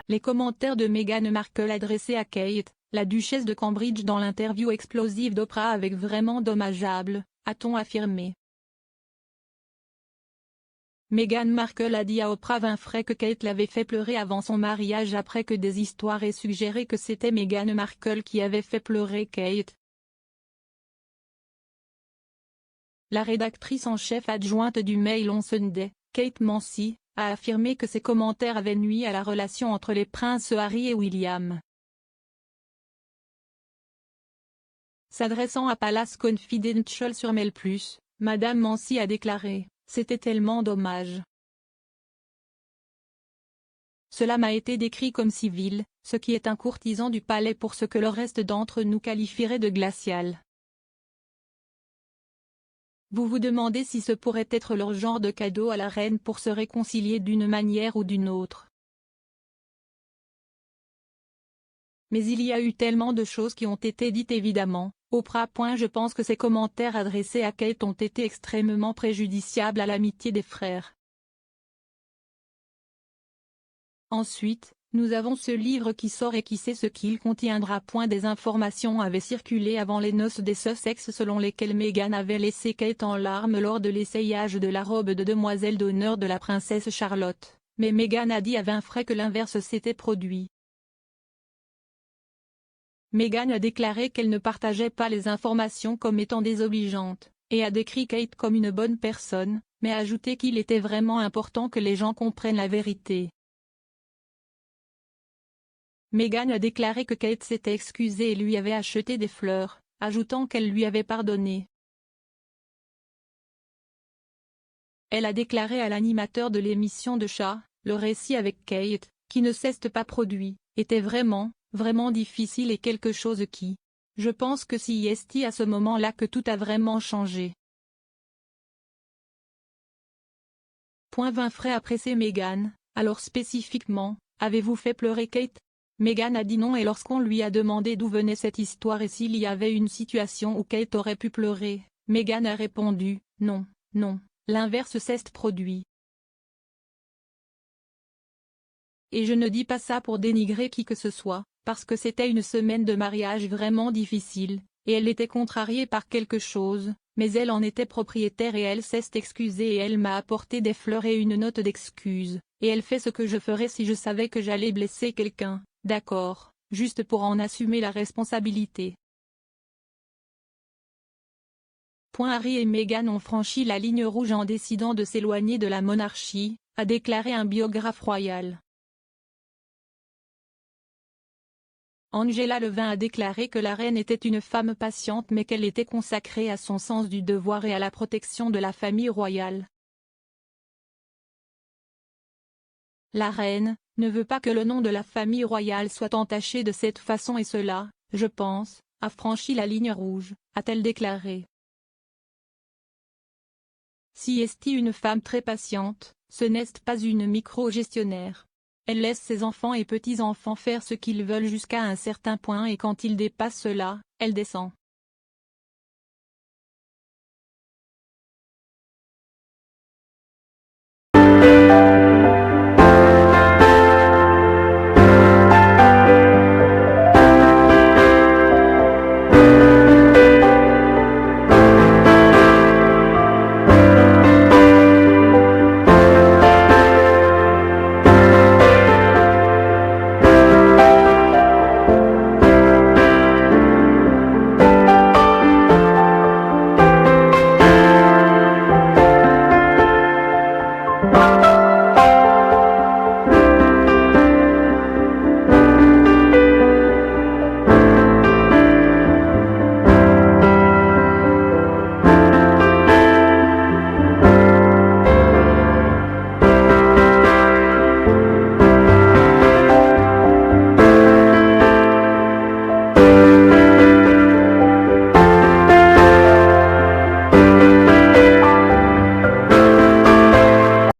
Les commentaires de Meghan Markle adressés à Kate, la duchesse de Cambridge dans l'interview explosive d'Oprah avec vraiment dommageable, a-t-on affirmé. Meghan Markle a dit à Oprah Winfrey que Kate l'avait fait pleurer avant son mariage après que des histoires aient suggéré que c'était Meghan Markle qui avait fait pleurer Kate. La rédactrice en chef adjointe du Mail on Sunday, Kate Mansi, a affirmé que ces commentaires avaient nui à la relation entre les princes Harry et William. S'adressant à Palace Confidential sur Mail+, Madame Mansi a déclaré « C'était tellement dommage. Cela m'a été décrit comme civil, ce qui est un courtisan du palais pour ce que le reste d'entre nous qualifierait de glacial. Vous vous demandez si ce pourrait être leur genre de cadeau à la reine pour se réconcilier d'une manière ou d'une autre. Mais il y a eu tellement de choses qui ont été dites évidemment. Oprah. Je pense que ces commentaires adressés à Kate ont été extrêmement préjudiciables à l'amitié des frères. Ensuite, nous avons ce livre qui sort et qui sait ce qu'il contiendra. Des informations avaient circulé avant les noces des Sussex selon lesquelles Meghan avait laissé Kate en larmes lors de l'essayage de la robe de demoiselle d'honneur de la princesse Charlotte, mais Meghan a dit à Winfrey que l'inverse s'était produit. Meghan a déclaré qu'elle ne partageait pas les informations comme étant désobligeantes, et a décrit Kate comme une bonne personne, mais a ajouté qu'il était vraiment important que les gens comprennent la vérité. Meghan a déclaré que Kate s'était excusée et lui avait acheté des fleurs, ajoutant qu'elle lui avait pardonné. Elle a déclaré à l'animateur de l'émission de chat, le récit avec Kate, qui ne s'est pas produit, était vraiment difficile et quelque chose qui, je pense que c'est à ce moment-là que tout a vraiment changé. Winfrey a pressé Meghan, alors spécifiquement, avez-vous fait pleurer Kate? Meghan a dit non et lorsqu'on lui a demandé d'où venait cette histoire et s'il y avait une situation où Kate aurait pu pleurer, Meghan a répondu, non, l'inverse s'est produit. Et je ne dis pas ça pour dénigrer qui que ce soit, parce que c'était une semaine de mariage vraiment difficile, et elle était contrariée par quelque chose, mais elle en était propriétaire et elle s'est excusée et elle m'a apporté des fleurs et une note d'excuse, et elle fait ce que je ferais si je savais que j'allais blesser quelqu'un, d'accord, juste pour en assumer la responsabilité. Harry et Meghan ont franchi la ligne rouge en décidant de s'éloigner de la monarchie, a déclaré un biographe royal. Angela Levin a déclaré que la reine était une femme patiente mais qu'elle était consacrée à son sens du devoir et à la protection de la famille royale. La reine ne veut pas que le nom de la famille royale soit entaché de cette façon et cela, je pense, a franchi la ligne rouge, a-t-elle déclaré. Si est une femme très patiente, ce n'est pas une micro-gestionnaire. Elle laisse ses enfants et petits-enfants faire ce qu'ils veulent jusqu'à un certain point et quand ils dépassent cela, elle descend.